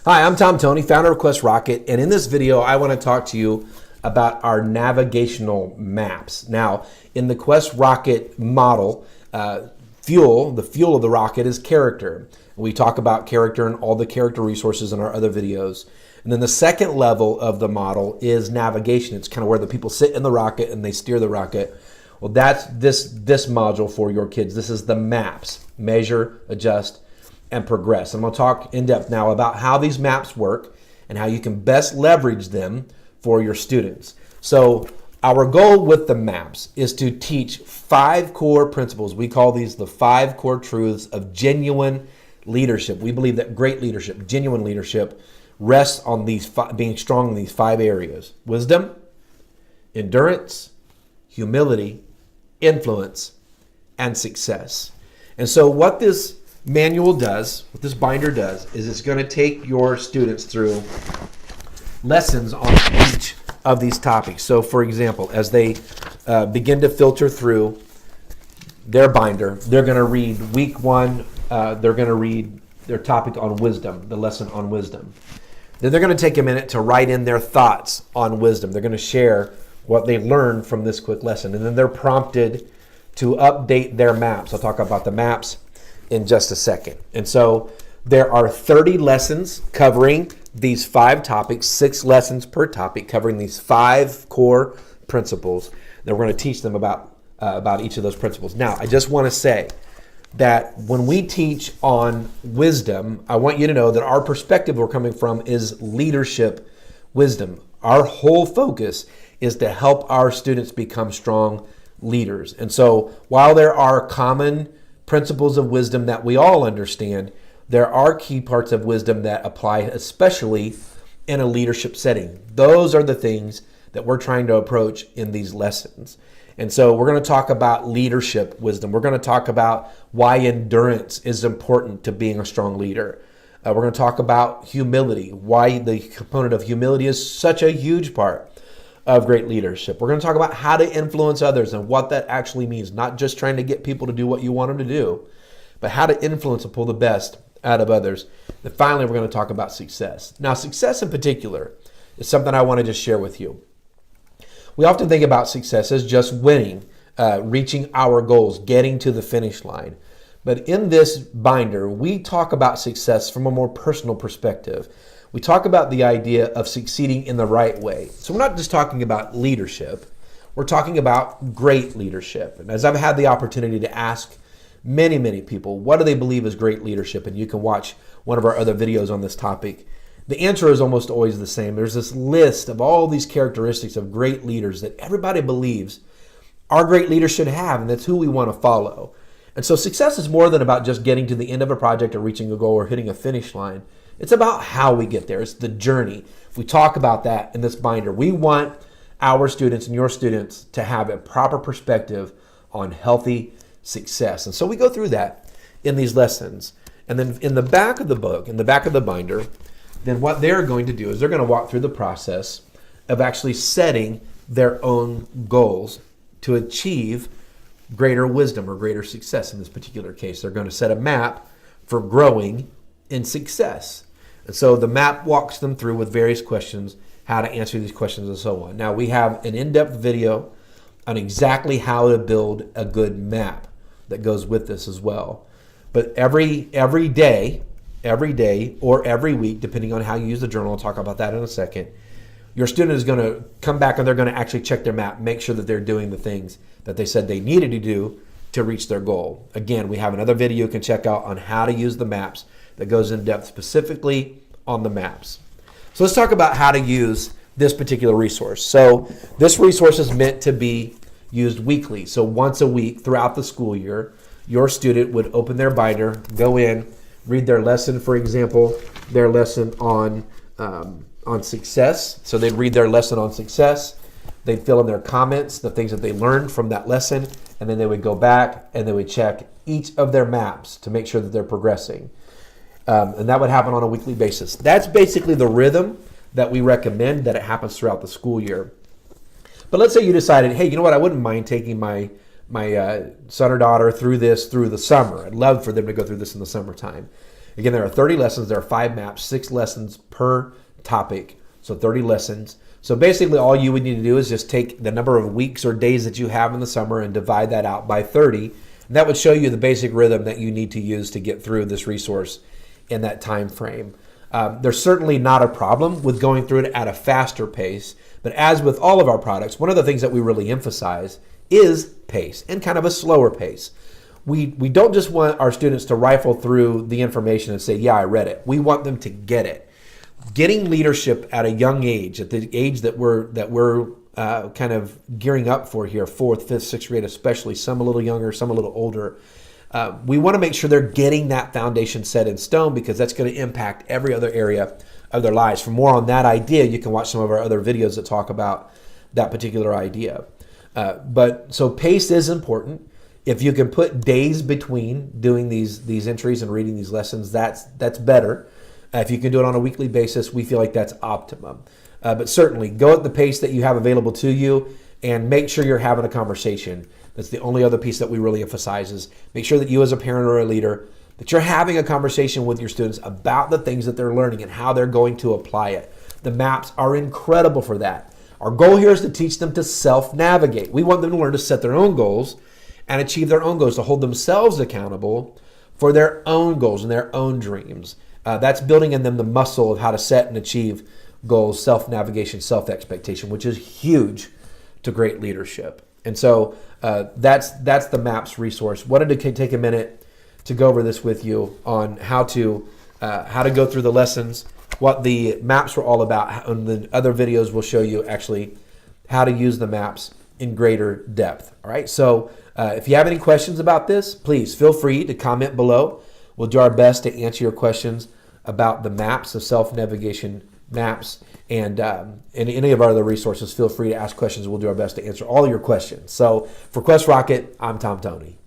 Hi, I'm Tom Toney, founder of KUEST Rocket, and in this video I want to talk to you about our navigational maps. Now, in the KUEST Rocket model, the fuel of the rocket is character. We talk about character and all the character resources in our other videos. And then the second level of the model is navigation. It's kind of where the people sit in the rocket and they steer the rocket. Well, that's this module for your kids. This is the maps: measure, adjust, and progress. I'm going to talk in depth now about how these maps work and how you can best leverage them for your students. So our goal with the maps is to teach 5 core principles. We call these the 5 core truths of genuine leadership. We believe that great leadership, genuine leadership, rests on these being strong in these 5 areas: wisdom, endurance, humility, influence, and success. And so what this manual does, what this binder does, is it's going to take your students through lessons on each of these topics. So for example, as they begin to filter through their binder, they're going to read week 1, they're going to read their topic on wisdom, the lesson on wisdom. Then they're going to take a minute to write in their thoughts on wisdom. They're going to share what they learned from this quick lesson. And then they're prompted to update their maps. I'll talk about the maps in just a second. And so there are 30 lessons covering these 5 topics, 6 lessons per topic covering these 5 core principles that we're going to teach them about each of those principles. Now, I just want to say that when we teach on wisdom, I want you to know that our perspective we're coming from is leadership wisdom. Our whole focus is to help our students become strong leaders. And so while there are common principles of wisdom that we all understand, there are key parts of wisdom that apply especially in a leadership setting. Those are the things that we're trying to approach in these lessons. And so we're going to talk about leadership wisdom. We're going to talk about why endurance is important to being a strong leader. We're going to talk about humility, why the component of humility is such a huge part of great leadership. We're going to talk about how to influence others and what that actually means, not just trying to get people to do what you want them to do, but how to influence and pull the best out of others. And finally, we're going to talk about success. Now, success in particular is something I want to just share with you. We often think about success as just winning, reaching our goals, getting to the finish line. But in this binder, we talk about success from a more personal perspective. We talk about the idea of succeeding in the right way. So we're not just talking about leadership, we're talking about great leadership. And as I've had the opportunity to ask many people, what do they believe is great leadership? And you can watch one of our other videos on this topic. The answer is almost always the same. There's this list of all these characteristics of great leaders that everybody believes our great leaders should have, and that's who we want to follow. And so success is more than about just getting to the end of a project or reaching a goal or hitting a finish line. It's about how we get there. It's the journey. If we talk about that in this binder, we want our students and your students to have a proper perspective on healthy success. And so we go through that in these lessons. And then in the back of the book, in the back of the binder, then what they're going to do is they're going to walk through the process of actually setting their own goals to achieve greater wisdom or greater success. In this particular case, they're going to set a map for growing in success. And so the map walks them through with various questions, how to answer these questions and so on. Now we have an in-depth video on exactly how to build a good map that goes with this as well. But every day or every week, depending on how you use the journal, I'll talk about that in a second, your student is going to come back and they're going to actually check their map, make sure that they're doing the things that they said they needed to do to reach their goal. Again, we have another video you can check out on how to use the maps that goes in depth specifically on the maps. So let's talk about how to use this particular resource. So this resource is meant to be used weekly. So once a week throughout the school year, your student would open their binder, go in, read their lesson, for example, their lesson on success. So they'd read their lesson on success. They'd fill in their comments, the things that they learned from that lesson, and then they would go back and they would check each of their maps to make sure that they're progressing. And that would happen on a weekly basis. That's basically the rhythm that we recommend that it happens throughout the school year. But let's say you decided, hey, you know what, I wouldn't mind taking my son or daughter through the summer. I'd love for them to go through this in the summertime. Again, there are 30 lessons. There are 5 maps, 6 lessons per topic. So 30 lessons. So basically all you would need to do is just take the number of weeks or days that you have in the summer and divide that out by 30. And that would show you the basic rhythm that you need to use to get through this resource in that time frame. There's certainly not a problem with going through it at a faster pace, but as with all of our products, one of the things that we really emphasize is pace, and kind of a slower pace. We don't just want our students to rifle through the information and say, yeah, I read it. We want them to get it. Getting leadership at a young age, at the age that we're kind of gearing up for here, 4th, 5th, 6th grade especially, some a little younger, some a little older. We want to make sure they're getting that foundation set in stone, because that's going to impact every other area of their lives. For more on that idea, you can watch some of our other videos that talk about that particular idea. So pace is important. If you can put days between doing these entries and reading these lessons, that's better. If you can do it on a weekly basis, we feel like that's optimum. But certainly go at the pace that you have available to you, and make sure you're having a conversation. That's the only other piece that we really emphasize, is make sure that you as a parent or a leader, that you're having a conversation with your students about the things that they're learning and how they're going to apply it. The maps are incredible for that. Our goal here is to teach them to self-navigate. We want them to learn to set their own goals and achieve their own goals, to hold themselves accountable for their own goals and their own dreams. That's building in them the muscle of how to set and achieve goals, self-navigation, self-expectation, which is huge to great leadership. And so that's the MAPS resource. Wanted to take a minute to go over this with you on how to go through the lessons, what the maps were all about. And the other videos will show you actually how to use the maps in greater depth. All right. So if you have any questions about this, please feel free to comment below. We'll do our best to answer your questions about the maps, the self-navigation maps, and any of our other resources. Feel free to ask questions. We'll do our best to answer all your questions. So for Quest Rocket, I'm Tom Toney.